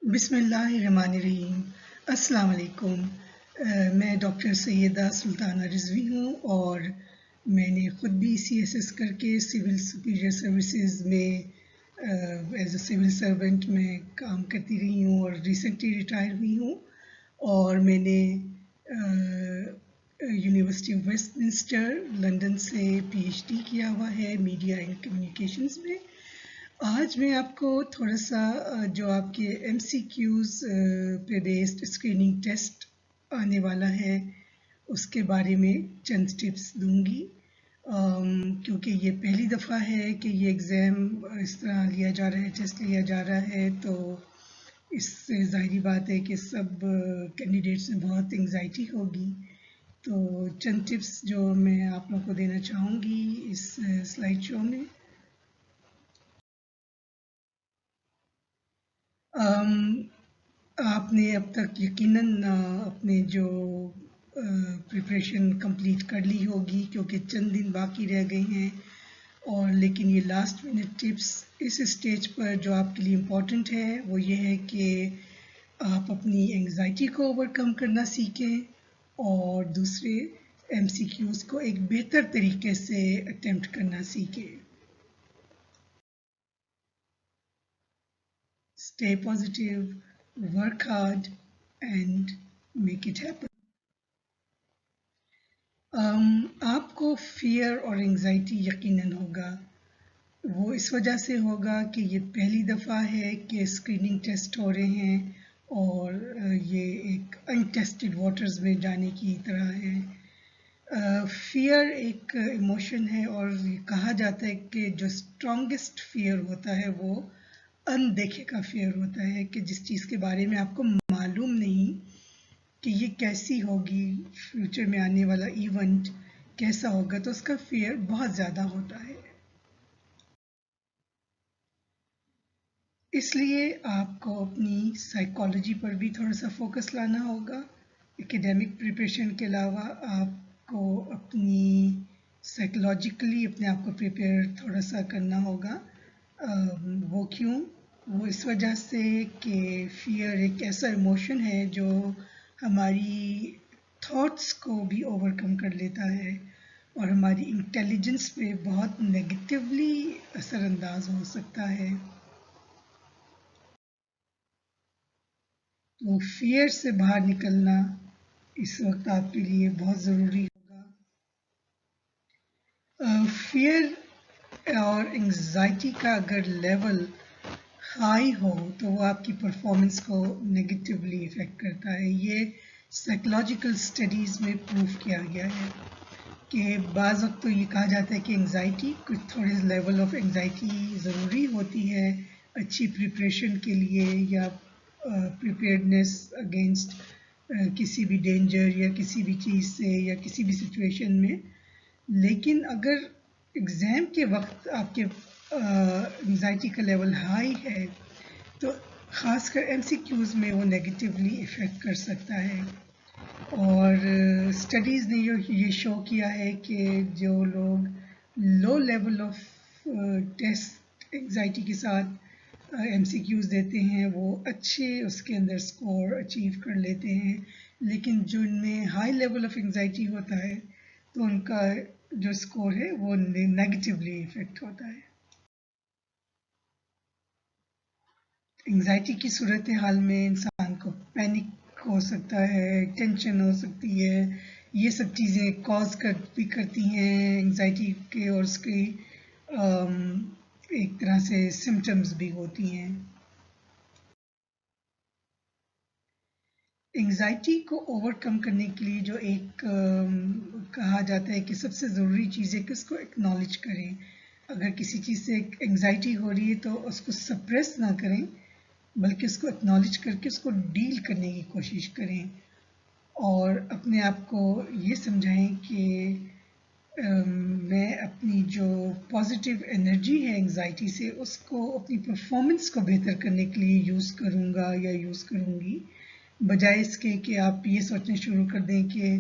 بسم اللہ الرحمن الرحیم۔ السلام علیکم۔ میں ڈاکٹر سیدہ سلطانہ رضوی ہوں اور میں نے خود بھی CSS کر کے سول سپیریئر سروسز میں ایز اے سول سرونٹ میں کام کرتی رہی ہوں اور ریسنٹلی ریٹائر ہوئی ہوں، اور میں نے university of Westminster London سے PhD کیا ہوا ہے میڈیا اینڈ کمیونیکیشنز میں۔ آج میں آپ کو تھوڑا سا جو آپ کے MCQs پہ بیسڈ اسکریننگ ٹیسٹ آنے والا ہے اس کے بارے میں چند ٹپس دوں گی، کیونکہ یہ پہلی دفعہ ہے کہ یہ ایگزام اس طرح لیا جا رہا ہے، ٹیسٹ لیا جا رہا ہے، تو اس سے ظاہری بات ہے کہ سب کینڈیڈیٹس میں بہت انگزائٹی ہوگی۔ تو چند ٹپس جو میں آپ لوگوں کو دینا چاہوں گی اس سلائیڈ شو میں۔ آپ نے اب تک یقیناً اپنے جو پریپریشن کمپلیٹ کر لی ہوگی، کیونکہ چند دن باقی رہ گئے ہیں، اور لیکن یہ لاسٹ منٹ ٹپس اس اسٹیج پر جو آپ کے لیے امپورٹنٹ ہے وہ یہ ہے کہ آپ اپنی انگزائٹی کو اوور کم کرنا سیکھیں اور دوسرے MCQs کو ایک بہتر طریقے سے اٹیمپٹ کرنا سیکھیں۔ Stay positive, work hard and make it happen. آپ کو فیئر اور انگزائٹی یقیناً ہوگا، وہ اس وجہ سے ہوگا کہ یہ پہلی دفعہ ہے کہ اسکریننگ ٹیسٹ ہو رہے ہیں اور یہ ایک انٹیسٹڈ واٹرز میں جانے کی طرح ہے۔ فیئر ایک ایموشن ہے اور یہ کہا جاتا ہے کہ جو اسٹرانگسٹ فیئر ہوتا ہے وہ اندیکھے کا فیئر ہوتا ہے، کہ جس چیز کے بارے میں آپ کو معلوم نہیں کہ یہ کیسی ہوگی، فیوچر میں آنے والا ایونٹ کیسا ہوگا، تو اس کا فیئر بہت زیادہ ہوتا ہے۔ اس لیے آپ کو اپنی سائیکالوجی پر بھی تھوڑا سا فوکس لانا ہوگا۔ ایکیڈیمک پریپریشن کے علاوہ آپ کو اپنی سائیکولوجیکلی اپنے آپ کو پریپیئر تھوڑا سا کرنا ہوگا۔ وہ کیوں؟ وہ اس وجہ سے کہ فیئر ایک ایسا ایموشن ہے جو ہماری تھاٹس کو بھی اوور کم کر لیتا ہے اور ہماری انٹیلیجنس پہ بہت نیگیٹیولی اثر انداز ہو سکتا ہے۔ تو فیئر سے باہر نکلنا اس وقت آپ کے لیے بہت ضروری ہوگا۔ فیئر اور انگزائٹی کا اگر لیول ہائی ہو تو وہ آپ کی پرفارمنس کو نیگیٹیولی افیکٹ کرتا ہے۔ یہ سائیکولوجیکل اسٹڈیز میں پروف کیا گیا ہے کہ بعض وقت تو یہ کہا جاتا ہے کہ انگزائٹی کچھ تھوڑے لیول آف انگزائٹی ضروری ہوتی ہے اچھی پریپریشن کے لیے یا پریپیئرڈنیس اگینسٹ کسی بھی ڈینجر یا کسی بھی چیز سے یا کسی بھی سچویشن میں، لیکن اگر ایگزام کے وقت آپ کے انگزائٹی کا لیول ہائی ہے تو خاص کر MCQs میں وہ نیگیٹیولی افیکٹ کر سکتا ہے۔ اور اسٹڈیز نے یہ شو کیا ہے کہ جو لوگ low level of test anxiety کے ساتھ MCQs دیتے ہیں وہ اچھے اس کے اندر سکور اچیو کر لیتے ہیں، لیکن جن میں ہائی لیول آف انگزائٹی ہوتا ہے تو ان کا جو سکور ہے وہ نیگیٹیولی افیکٹ ہوتا ہے۔ انگزائٹی کی صورتحال میں انسان کو پینک ہو سکتا ہے، ٹینشن ہو سکتی ہے، یہ سب چیزیں کاز بھی کرتی ہیں انگزائٹی کے، اور اس کی ایک طرح سے سمٹمز بھی ہوتی ہیں۔ انگزائٹی کو اوور کم کرنے کے لیے جو ایک کہا جاتا ہے کہ سب سے ضروری چیز ہے کہ اس کو اکنالج کریں۔ اگر کسی چیز سے انگزائٹی ہو رہی ہے تو اس کو سپریس نہ کریں بلکہ اس کو اکنالج کر کے اس کو ڈیل کرنے کی کوشش کریں، اور اپنے آپ کو یہ سمجھائیں کہ میں اپنی جو پازیٹیو انرجی ہے انگزائٹی سے اس کو اپنی پرفارمنس کو بہتر کرنے کے لیے یوز کروں گا یا یوز کروں گی، بجائے اس کے کہ آپ یہ سوچنا شروع کر دیں کہ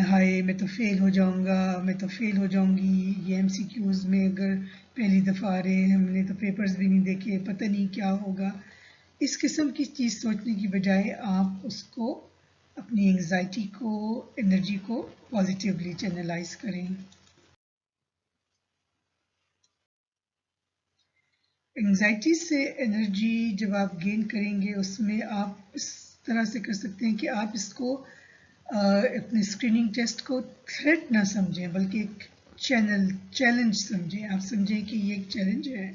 ہائے میں تو فیل ہو جاؤں گا، میں تو فیل ہو جاؤں گی، یہ MCQs میں اگر پہلی دفعہ آ رہے ہیں، ہم نے تو پیپرز بھی نہیں دیکھے، پتہ نہیں کیا ہوگا۔ اس قسم کی چیز سوچنے کی بجائے آپ اس کو اپنی انگزائٹی کو انرجی کو پازیٹیولی چینلائز کریں. انگزائٹی سے انرجی جب آپ گین کریں گے اس میں آپ اس طرح سے کر سکتے ہیں کہ آپ اس کو اپنے اسکریننگ ٹیسٹ کو تھریٹ نہ سمجھیں بلکہ ایک چیلنج سمجھیں. آپ سمجھیں کہ یہ ایک چیلنج ہے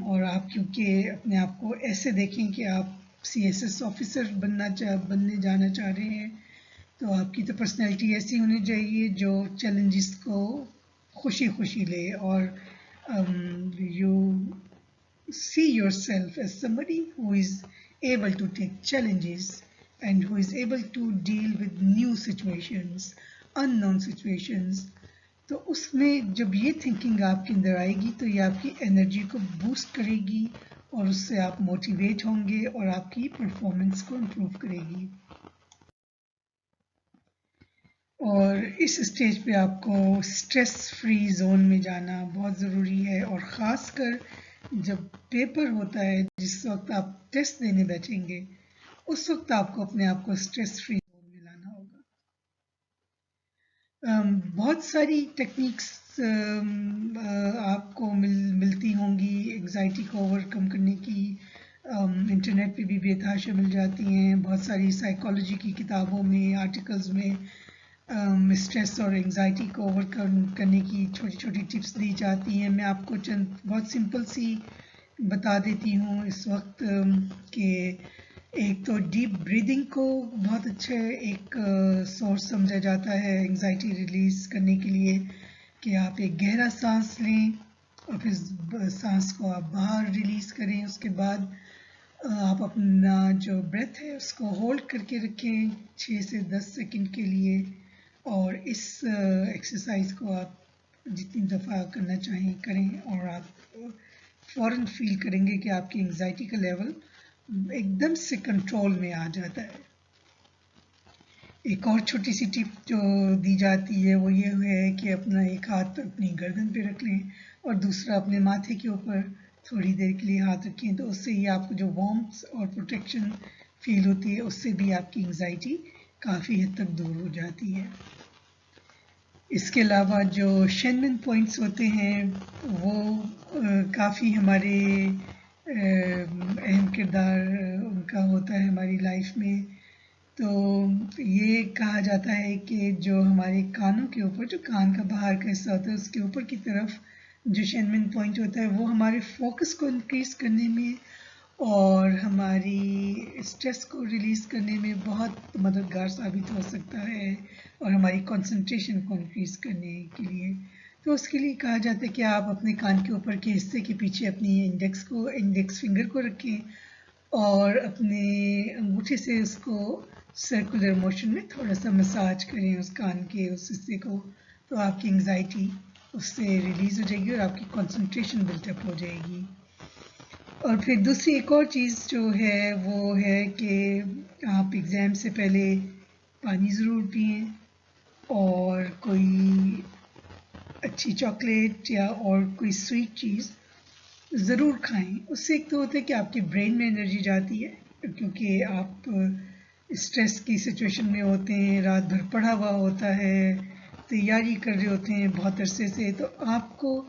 اور آپ کیونکہ اپنے آپ کو ایسے دیکھیں کہ آپ CSS آفیسر بننے جانا چاہ رہے ہیں تو آپ کی تو پرسنالٹی ایسی ہونی چاہیے جو چیلنجز کو خوشی خوشی لے اور you see yourself as somebody who is able to take challenges and who is able to deal with new situations, unknown situations. تو اس میں جب یہ تھنکنگ آپ کے اندر آئے گی تو یہ آپ کی انرجی کو بوسٹ کرے گی اور اس سے آپ موٹیویٹ ہوں گے اور آپ کی پرفارمنس کو امپروو کرے گی. اور اس اسٹیج پہ آپ کو اسٹریس فری زون میں جانا بہت ضروری ہے اور خاص کر جب پیپر ہوتا ہے جس وقت آپ ٹیسٹ دینے بیٹھیں گے اس وقت آپ کو اپنے آپ کو اسٹریس فری زون میں لانا ہوگا. بہت ساری ٹیکنیکس آپ کو ملتی ہوں گی انگزائٹی کو اوور کم کرنے کی. انٹرنیٹ پہ بھی بے تحاشا مل جاتی ہیں بہت ساری سائیکالوجی کی کتابوں میں آرٹیکلز میں اسٹریس اور انگزائٹی کو اوور کم کرنے کی چھوٹی چھوٹی ٹپس دی جاتی ہیں. میں آپ کو چند بہت سمپل سی بتا دیتی ہوں اس وقت کہ ایک تو ڈیپ بریدنگ کو بہت اچھا ایک سورس سمجھا جاتا ہے انگزائٹی ریلیز کرنے کے لیے کہ آپ ایک گہرا سانس لیں اور پھر سانس کو آپ باہر ریلیز کریں. اس کے بعد آپ اپنا جو بریتھ ہے اس کو ہولڈ کر کے رکھیں 6 سے 10 سیکنڈ کے لیے اور اس ایکسرسائز کو آپ جتنی دفعہ کرنا چاہیں کریں اور آپ فوراً فیل کریں گے کہ آپ کی انگزائٹی کا لیول ایک دم سے کنٹرول میں آ جاتا ہے. ایک اور چھوٹی سی ٹپ جو دی جاتی ہے وہ یہ ہے کہ اپنا ایک ہاتھ اپنی گردن پہ رکھ لیں اور دوسرا اپنے ماتھے کے اوپر تھوڑی دیر کے لیے ہاتھ رکھیں تو اس سے ہی آپ کو جو وارمتھ اور پروٹیکشن فیل ہوتی ہے اس سے بھی آپ کی انگزائٹی کافی حد تک دور ہو جاتی ہے. اس کے علاوہ جو شینمن پوائنٹس ہوتے ہیں وہ کافی ہمارے اہم کردار ان کا ہوتا ہے ہماری لائف میں. تو یہ کہا جاتا ہے کہ جو ہمارے کانوں کے اوپر جو کان کا باہر کا حصہ ہوتا ہے اس کے اوپر کی طرف جو شینمن پوائنٹ ہوتا ہے وہ ہمارے فوکس کو انکریز کرنے میں اور ہماری اسٹریس کو ریلیز کرنے میں بہت مددگار ثابت ہو سکتا ہے اور ہماری کنسنٹریشن کو انکریز کرنے کے لیے. تو اس کے لیے کہا جاتا ہے کہ آپ اپنے کان کے اوپر کے حصے کے پیچھے اپنی انڈیکس فنگر کو رکھیں اور اپنے انگوٹھے سے اس کو سرکولر موشن میں تھوڑا سا مساج کریں اس کان کے اس حصے کو تو آپ کی انگزائٹی اس سے ریلیز ہو جائے گی اور آپ کی کنسنٹریشن بلٹ اپ ہو جائے گی. اور پھر دوسری ایک اور چیز جو ہے وہ ہے کہ آپ ایگزام سے پہلے پانی ضرور پئیں اور کوئی اچھی چاکلیٹ یا اور کوئی سویٹ چیز ضرور کھائیں. اس سے ایک تو ہوتا ہے کہ آپ کے برین میں انرجی جاتی ہے کیونکہ آپ اسٹریس کی سچویشن میں ہوتے ہیں رات بھر پڑھا ہوا ہوتا ہے تیاری کر رہے ہوتے ہیں بہت عرصے سے تو آپ کو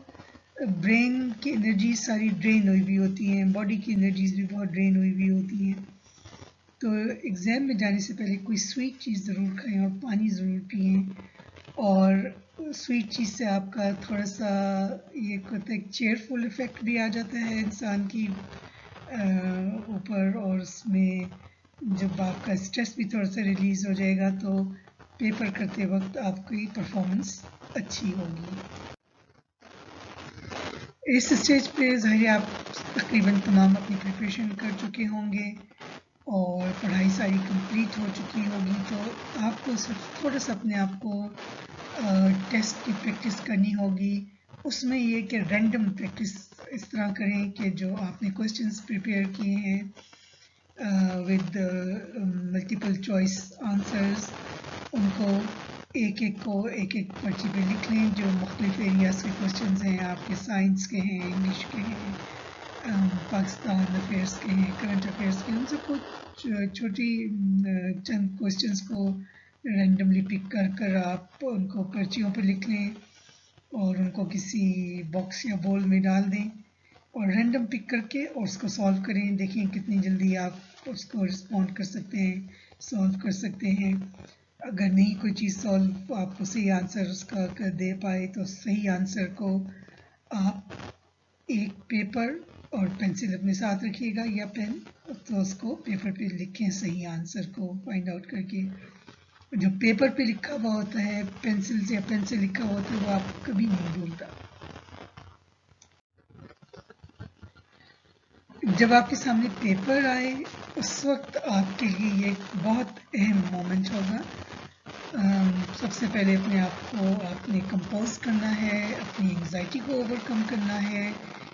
برین کی انرجی ساری ڈرین ہوئی ہوئی ہوتی ہیں باڈی کی انرجیز بھی بہت ڈرین ہوئی ہوئی ہوتی ہیں. تو ایگزام میں جانے سے پہلے کوئی سویٹ چیز ضرور کھائیں اور پانی ضرور پئیں اور سویٹ چیز سے آپ کا تھوڑا سا یہ ہوتا ہے چیئرفل افیکٹ بھی آ جاتا ہے انسان کی اوپر اور اس میں جب آپ کا اسٹریس بھی تھوڑا سا ریلیز ہو جائے گا تو پیپر کرتے وقت آپ کی پرفارمنس اچھی ہوگی. اس اسٹیج پہ ظاہر آپ تقریباً تمام اپنی پریپریشن کر چکے ہوں گے اور پڑھائی ساری کمپلیٹ ہو چکی ہوگی تو آپ کو صرف تھوڑا سا اپنے آپ کو ٹیسٹ کی پریکٹس کرنی ہوگی. اس میں یہ کہ رینڈم پریکٹس اس طرح کریں کہ جو آپ نے کوشچنس پریپیئر کیے ہیں ود ملٹیپل چوائس آنسرز ان کو ایک ایک پرچی پہ لکھ لیں جو مختلف ایریاز کے کوشچنز ہیں آپ کے سائنس کے ہیں انگلش کے ہیں پاکستان افیئرس کے ہیں، کرنٹ افیئرس کے، ان سب کو چھوٹی چند کوشچنس کو رینڈملی پک کر کر آپ ان کو پرچیوں پر لکھ لیں اور ان کو کسی باکس یا بول میں ڈال دیں اور رینڈم پک کر کے اور اس کو سالو کریں. دیکھیں کتنی جلدی آپ اس کو رسپونڈ کر سکتے ہیں، سالو کر سکتے ہیں. اگر نہیں کوئی چیز سالو آپ کو صحیح آنسر اس کا دے پائے تو صحیح آنسر کو آپ ایک پیپر اور پینسل اپنے ساتھ رکھیے گا یا پین، تو اس کو پیپر پہ لکھیں صحیح آنسر کو فائنڈ آؤٹ کر کے. جو پیپر پہ لکھا ہوا ہوتا ہے پینسل سے یا پین سے لکھا ہوا ہوتا ہے وہ آپ کبھی نہیں بھولتا. جب آپ کے سامنے پیپر آئے اس وقت آپ کے لیے یہ ایک بہت اہم مومنٹ ہوگا. سب سے پہلے اپنے آپ کو آپ نے کمپوز کرنا ہے، اپنی انگزائٹی کو اوور کم کرنا ہے،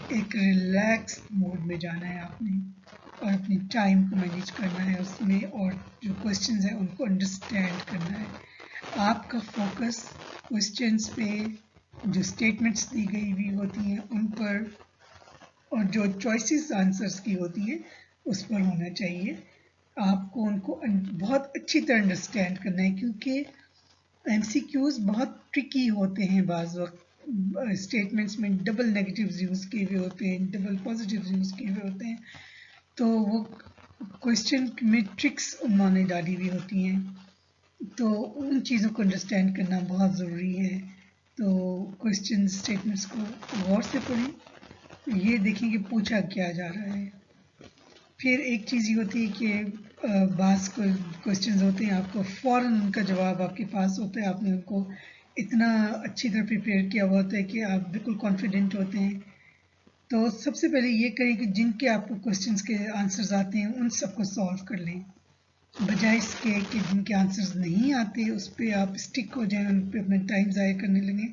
ایک ریلیکس موڈ میں جانا ہے آپ نے اور اپنی ٹائم کو مینیج کرنا ہے اس میں، اور جو کوشچنز ہیں ان کو انڈرسٹینڈ کرنا ہے. آپ کا فوکس کوشچنز پہ، جو اسٹیٹمنٹس دی گئی ہوئی ہوتی ہیں ان پر، اور جو چوائسیز آنسرس کی ہوتی ہیں اس پر ہونا چاہیے. آپ کو ان کو بہت اچھی طرح انڈرسٹینڈ کرنا ہے کیونکہ ایم سی کیوز بہت ٹرکی ہوتے ہیں. بعض وقت اسٹیٹمنٹس میں ڈبل نیگیٹیوز یوز کیے ہوئے ہوتے ہیں، ڈبل پازیٹیوز یوز کیے ہوئے ہوتے ہیں، تو وہ کوشچن میں ٹرکس انہوں نے ڈالی ہوئی ہوتی ہیں، تو ان چیزوں کو انڈرسٹینڈ کرنا بہت ضروری ہے. تو کوشچن اسٹیٹمنٹس کو غور سے پڑھیں، یہ دیکھیں کہ پوچھا کیا جا رہا ہے. پھر ایک چیز یہ ہوتی ہے کہ بعض کوشچنز ہوتے ہیں آپ کو فوراً ان کا جواب آپ کے پاس ہوتا ہے، آپ نے ان کو اتنا اچھی طرح پریپیئر کیا ہوا ہوتا ہے کہ آپ بالکل کانفیڈنٹ ہوتے ہیں. تو سب سے پہلے یہ کریں کہ جن کے آپ کو کوشچنز کے آنسرز آتے ہیں ان سب کو سالو کر لیں، بجائے اس کے کہ جن کے آنسرز نہیں آتے اس پہ آپ اسٹک ہو جائیں، ان پہ اپنا ٹائم ضائع کرنے لگیں.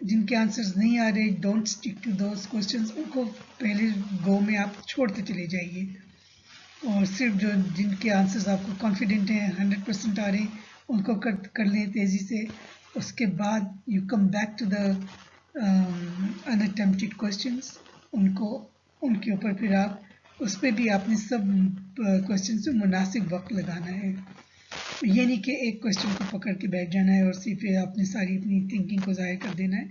جن کے آنسرز نہیں آ رہے don't stick to those questions, ان کو پہلے گو میں آپ چھوڑتے چلے جائیے اور صرف جن کے آنسرز آپ کو کانفیڈنٹ ہیں 100% آ رہے ہیں ان کو کر لیں تیزی سے. اس کے بعد you come back to the unattempted questions, ان کے اوپر پھر آپ اس پہ بھی آپ نے سب کوشچنز میں مناسب وقت لگانا ہے. یہ نہیں کہ ایک کوشچن کو پکڑ کے بیٹھ جانا ہے اور اسی پہ آپ نے ساری اپنی تھنکنگ کو ضائع کر دینا ہے.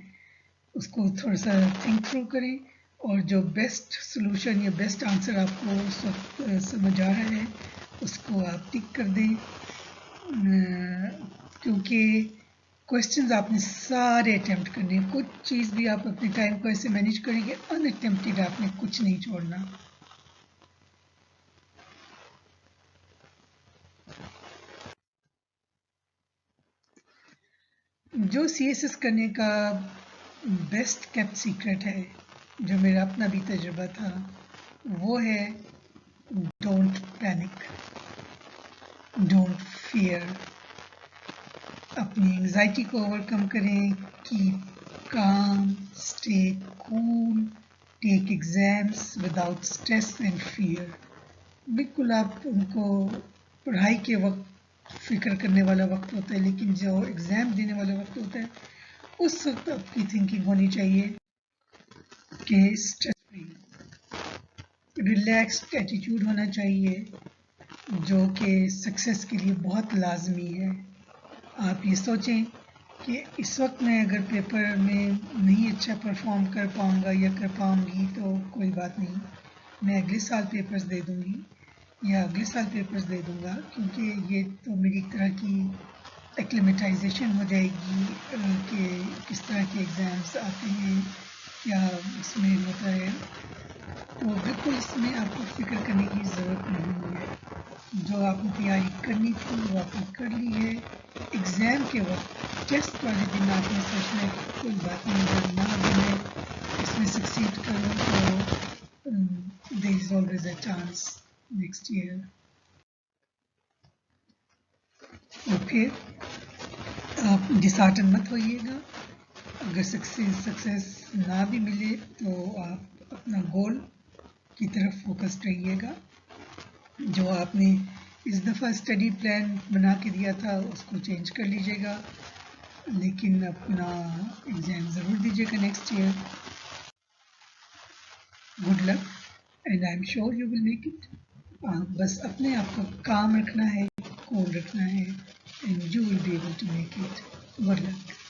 اس کو تھوڑا سا تھنک تھرو کریں اور جو بیسٹ سلوشن یا بیسٹ آنسر آپ کو اس وقت سمجھ آ رہا ہے اس کو آپ ٹک کر دیں، کیونکہ کوشچنز آپ نے سارے اٹیمپٹ کرنے ہیں. کچھ چیز بھی آپ اپنے ٹائم کو ایسے مینیج کریں گے ان اٹیمپٹڈ آپ نے کچھ نہیں چھوڑنا. جو سی ایس ایس کرنے کا بیسٹ کیپٹ سیکرٹ ہے، جو میرا اپنا بھی تجربہ تھا، وہ ہے ڈونٹ پینک، ڈونٹ فیئر. اپنی انگزائٹی کو اوور کم کریں، keep calm, stay cool, take exams without stress and fear. بالکل آپ ان کو پڑھائی کے وقت فکر کرنے والا وقت ہوتا ہے، لیکن جو ایگزام دینے والا وقت ہوتا ہے اس وقت آپ کی تھنکنگ ہونی چاہیے کہ اسٹریس فری، ریلیکسڈ ایٹیٹیوڈ ہونا چاہیے جو کہ سکسیس کے لیے بہت لازمی ہے. آپ یہ سوچیں کہ اس وقت میں اگر پیپر میں نہیں اچھا پرفارم کر پاؤں گا یا کر پاؤں گی تو کوئی بات نہیں، میں اگلے سال پیپرز دے دوں گی یا اگلے سال پیپرز دے دوں گا، کیونکہ یہ تو میری ایک طرح کی ایکلیمیٹائزیشن ہو جائے گی کہ کس طرح کے ایگزامز آتے ہیں، کیا اس میں ہوتا ہے. تو بالکل اس میں آپ کو فکر کرنے کی ضرورت نہیں ہے. جو آپ نے تیاری کرنی تھی وہ آپ نے کر لی ہے. ایگزام کے وقت ٹیسٹ والے دن آپ نے سوچنا ہے کہ کوئی بات نہیں، اگر نہ بھی میں اس میں سکسیڈ کروں تو there is always a chance next year. اور پھر آپ ڈسہارٹن مت ہوئیے گا. اگر سکسیس نہ بھی ملے تو آپ اپنا گول کی طرف فوکسڈ رہیے گا. جو آپ نے اس دفعہ اسٹڈی پلان بنا کے دیا تھا اس کو چینج کر لیجیے گا، لیکن اپنا ایگزام ضرور دیجیے گا next year. Good luck and I am sure you will make it. بس اپنے آپ کو کام رکھنا ہے, کول رکھنا ہے, and you will be able to make it. Good look.